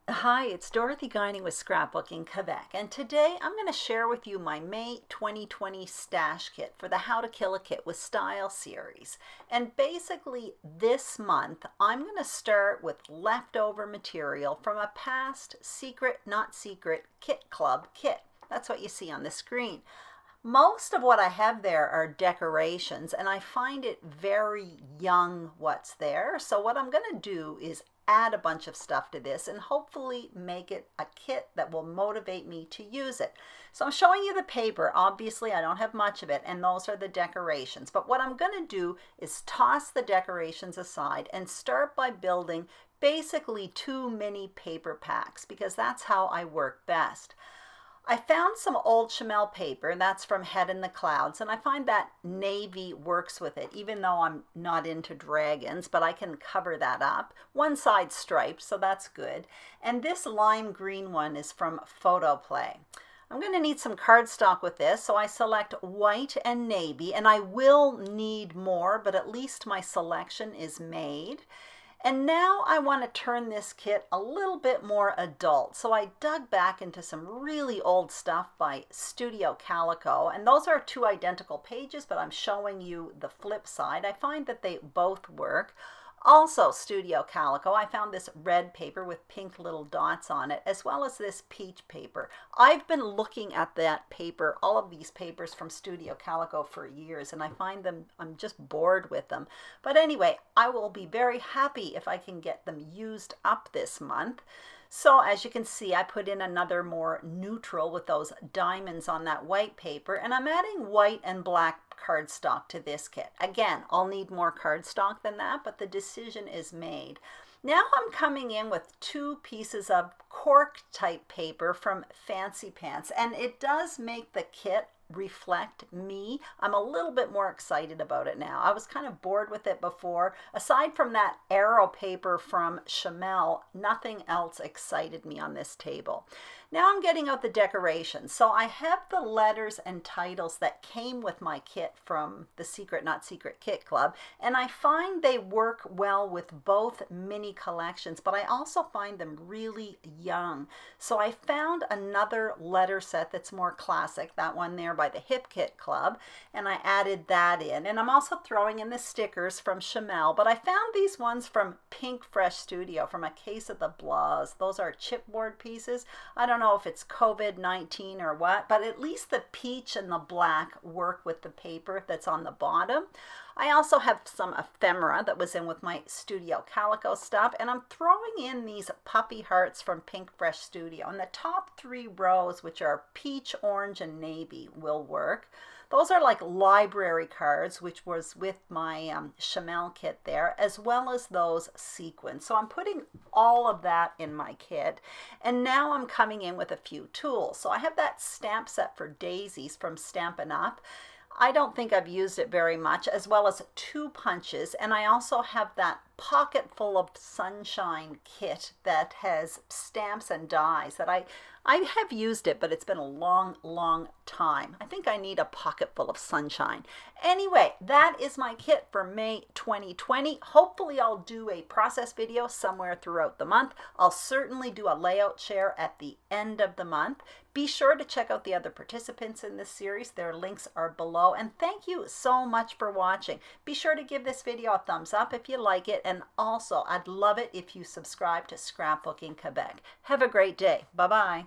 Hi, it's Dorothy Gagne with Scrapbooking Quebec, and today I'm going to share with you my May 2020 stash kit for the How to Kill a Kit with Style series. And basically this month I'm going to start with leftover material from a past Secret Not Secret Kit Club kit. That's what you see on the screen. Most of what I have there are decorations, and I find it very young what's there. So what I'm going to do is add a bunch of stuff to this and hopefully make it a kit that will motivate me to use it. So I'm showing you the paper. Obviously I don't have much of it, and those are the decorations. But what I'm going to do is toss the decorations aside and start by building basically 2 mini paper packs, because that's how I work best. I found some old Chamel paper, that's from Head in the Clouds, and I find that navy works with it, even though I'm not into dragons, but I can cover that up. One side striped, so that's good. And this lime green one is from Photo Play. I'm going to need some cardstock with this, so I select white and navy, and I will need more, but at least my selection is made. And now I want to turn this kit a little bit more adult. So I dug back into some really old stuff by Studio Calico, and those are 2 identical pages, but I'm showing you the flip side. I find that they both work. Also Studio Calico, I found this red paper with pink little dots on it, as well as this peach paper. I've been looking at that paper, all of these papers from Studio Calico for years, and I find them, I'm just bored with them. But anyway, I will be very happy if I can get them used up this month. So as you can see, I put in another more neutral with those diamonds on that white paper, and I'm adding white and black cardstock to this kit. Again, I'll need more cardstock than that, but the decision is made. Now I'm coming in with 2 pieces of cork type paper from Fancy Pants, and it does make the kit reflect me. I'm a little bit more excited about it now. I was kind of bored with it before. Aside from that arrow paper from Chamel, nothing else excited me on this table. Now I'm getting out the decorations. So I have the letters and titles that came with my kit from the Secret Not Secret Kit Club, and I find they work well with both mini collections, but I also find them really young. So I found another letter set that's more classic, that one there by the Hip Kit Club, and I added that in. And I'm also throwing in the stickers from Chamel, but I found these ones from Pink Fresh Studio from a case of the Blas. Those are chipboard pieces. I don't know if it's COVID-19 or what, but at least the peach and the black work with the paper that's on the bottom. I also have some ephemera that was in with my Studio Calico stuff, and I'm throwing in these puppy hearts from Pink Fresh Studio. And the top 3 rows, which are peach, orange, and navy, will work. Those are like library cards, which was with my Chamel kit there, as well as those sequins. So I'm putting all of that in my kit. And now I'm coming in with a few tools. So I have that stamp set for daisies from Stampin' Up! I don't think I've used it very much, as well as 2 punches, and I also have that pocket full of sunshine kit that has stamps and dies that I have used it, but it's been a long time. I think I need a pocket full of sunshine. Anyway, that is my kit for May 2020. Hopefully I'll do a process video somewhere throughout the month. I'll certainly do a layout share at the end of the month. Be sure to check out the other participants in this series. Their links are below. And thank you so much for watching. Be sure to give this video a thumbs up if you like it. And also, I'd love it if you subscribe to Scrapbooking Quebec. Have a great day. Bye-bye.